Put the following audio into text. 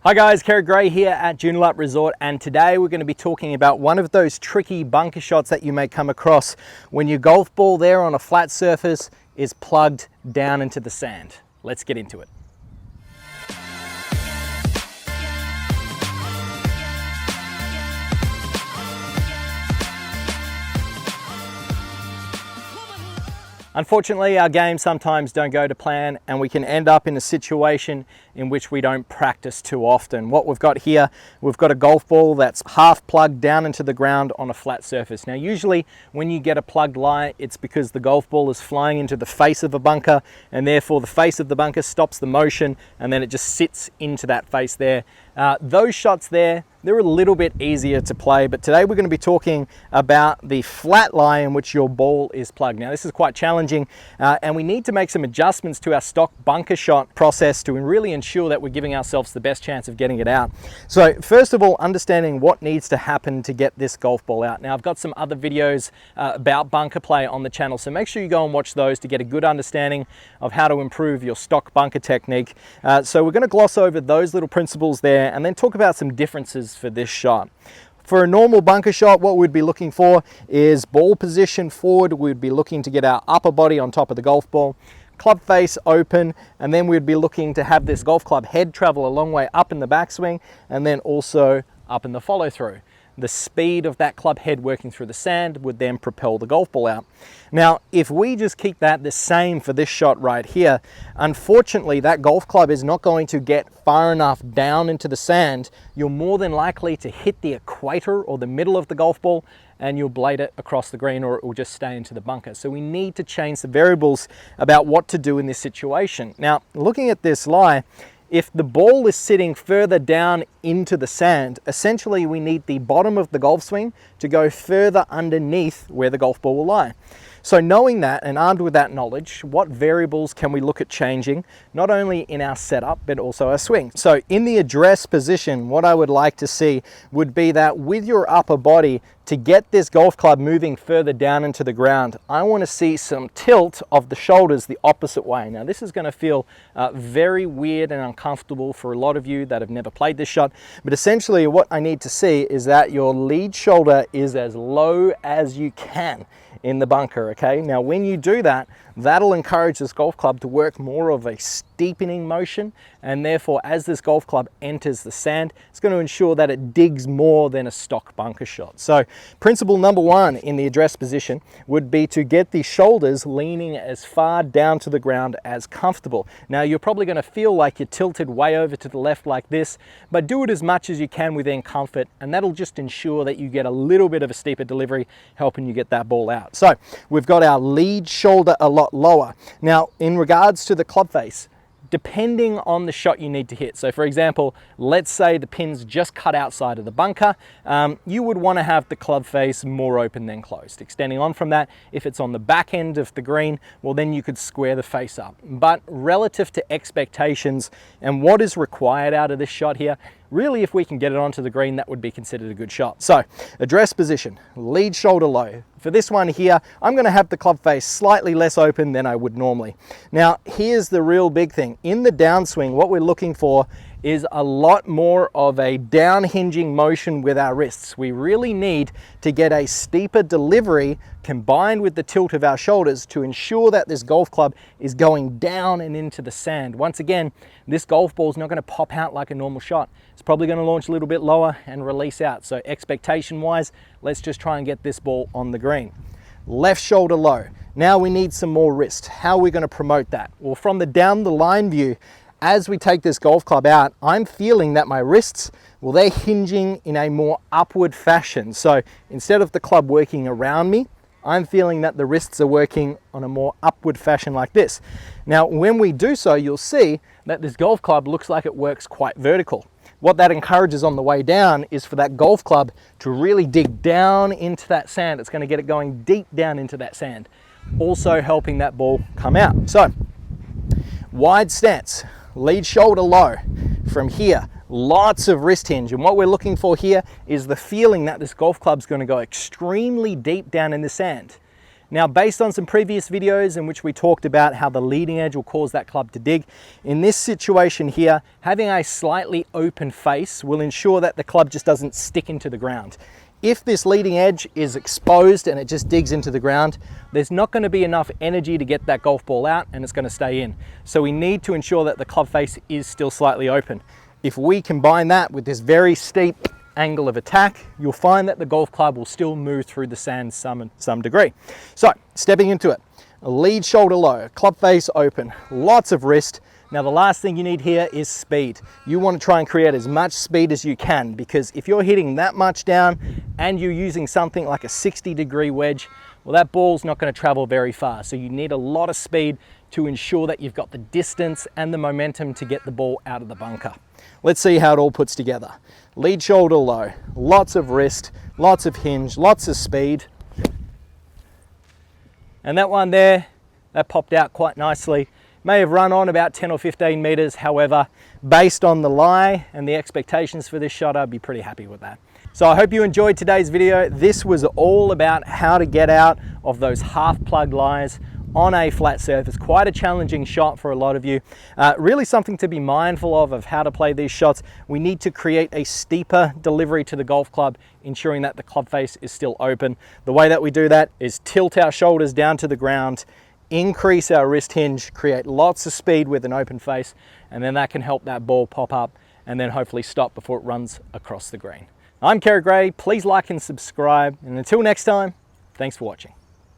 Hi guys, Kerrod here at Joondalup Resort, and today we're going to be talking about one of those tricky bunker shots that you may come across when your golf ball there on a flat surface is plugged down into the sand. Let's get into it. Unfortunately, our games sometimes don't go to plan and we can end up in a situation in which we don't practice too often. What we've got here, we've got a golf ball that's half plugged down into the ground on a flat surface. Now, usually when you get a plugged lie, it's because the golf ball is flying into the face of a bunker, and therefore the face of the bunker stops the motion and then it just sits into that face there. Those shots there, they're a little bit easier to play, but today we're going to be talking about the flat lie in which your ball is plugged. Now, this is quite challenging and we need to make some adjustments to our stock bunker shot process to really ensure that we're giving ourselves the best chance of getting it out. So first of all, understanding what needs to happen to get this golf ball out. Now, I've got some other videos about bunker play on the channel, so make sure you go and watch those to get a good understanding of how to improve your stock bunker technique. So we're going to gloss over those little principles there and then talk about some differences for this shot. For a normal bunker shot, what we'd be looking for is ball position forward. We'd be looking to get our upper body on top of the golf ball, club face open, and then we'd be looking to have this golf club head travel a long way up in the backswing and then also up in the follow through. The speed of that club head working through the sand would then propel the golf ball out. Now, if we just keep that the same for this shot right here, unfortunately, that golf club is not going to get far enough down into the sand. You're more than likely to hit the equator or the middle of the golf ball and you'll blade it across the green, or it will just stay into the bunker. So we need to change the variables about what to do in this situation. Now, looking at this lie, if the ball is sitting further down into the sand, essentially we need the bottom of the golf swing to go further underneath where the golf ball will lie. So knowing that and armed with that knowledge, what variables can we look at changing, not only in our setup, but also our swing? So in the address position, what I would like to see would be that with your upper body, to get this golf club moving further down into the ground, I want to see some tilt of the shoulders the opposite way. Now, this is going to feel very weird and uncomfortable for a lot of you that have never played this shot, but essentially what I need to see is that your lead shoulder is as low as you can in the bunker, okay? Now, when you do that, that'll encourage this golf club to work more of a steepening motion, and therefore as this golf club enters the sand, it's going to ensure that it digs more than a stock bunker shot. So principle number one in the address position would be to get the shoulders leaning as far down to the ground as comfortable. Now, you're probably going to feel like you're tilted way over to the left like this, but do it as much as you can within comfort, and that'll just ensure that you get a little bit of a steeper delivery, helping you get that ball out. So we've got our lead shoulder a lot lower. Now, in regards to the club face, depending on the shot you need to hit. So for example, let's say the pin's just cut outside of the bunker. You would want to have the club face more open than closed. Extending on from that, if it's on the back end of the green, well, then you could square the face up. But relative to expectations and what is required out of this shot here, really, if we can get it onto the green, that would be considered a good shot. So address position, lead shoulder low. For this one here, I'm going to have the club face slightly less open than I would normally. Now, here's the real big thing. In the downswing, what we're looking for is a lot more of a down hinging motion with our wrists. We really need to get a steeper delivery combined with the tilt of our shoulders to ensure that this golf club is going down and into the sand. Once again, this golf ball is not going to pop out like a normal shot. It's probably going to launch a little bit lower and release out. So expectation wise, let's just try and get this ball on the green. Left shoulder low. Now we need some more wrist. How are we going to promote that? Well, from the down the line view, as we take this golf club out, I'm feeling that my wrists, well, they're hinging in a more upward fashion. So instead of the club working around me, I'm feeling that the wrists are working on a more upward fashion like this. Now, when we do so, you'll see that this golf club looks like it works quite vertical. What that encourages on the way down is for that golf club to really dig down into that sand. It's going to get it going deep down into that sand, also helping that ball come out. So, wide stance, lead shoulder low. From here, lots of wrist hinge, and what we're looking for here is the feeling that this golf club's going to go extremely deep down in the sand. Now, based on some previous videos in which we talked about how the leading edge will cause that club to dig, in this situation here, having a slightly open face will ensure that the club just doesn't stick into the ground. If this leading edge is exposed and it just digs into the ground, there's not going to be enough energy to get that golf ball out and it's going to stay in. So we need to ensure that the club face is still slightly open. If we combine that with this very steep angle of attack, you'll find that the golf club will still move through the sand some degree. So stepping into it, lead shoulder low, club face open, lots of wrist. Now the last thing you need here is speed. You want to try and create as much speed as you can, because if you're hitting that much down and you're using something like a 60-degree wedge, well, that ball's not going to travel very far. So you need a lot of speed to ensure that you've got the distance and the momentum to get the ball out of the bunker. Let's see how it all puts together. Lead shoulder low, lots of wrist, lots of hinge, lots of speed. And that one there, that popped out quite nicely. May have run on about 10 or 15 meters. However, based on the lie and the expectations for this shot, I'd be pretty happy with that. So I hope you enjoyed today's video. This was all about how to get out of those half-plug lies on a flat surface. Quite a challenging shot for a lot of you. Really something to be mindful of how to play these shots. We need to create a steeper delivery to the golf club, ensuring that the club face is still open. The way that we do that is tilt our shoulders down to the ground, increase our wrist hinge, create lots of speed with an open face, and then that can help that ball pop up and then hopefully stop before it runs across the green. I'm Kerrod. Please like and subscribe, and until next time, thanks for watching.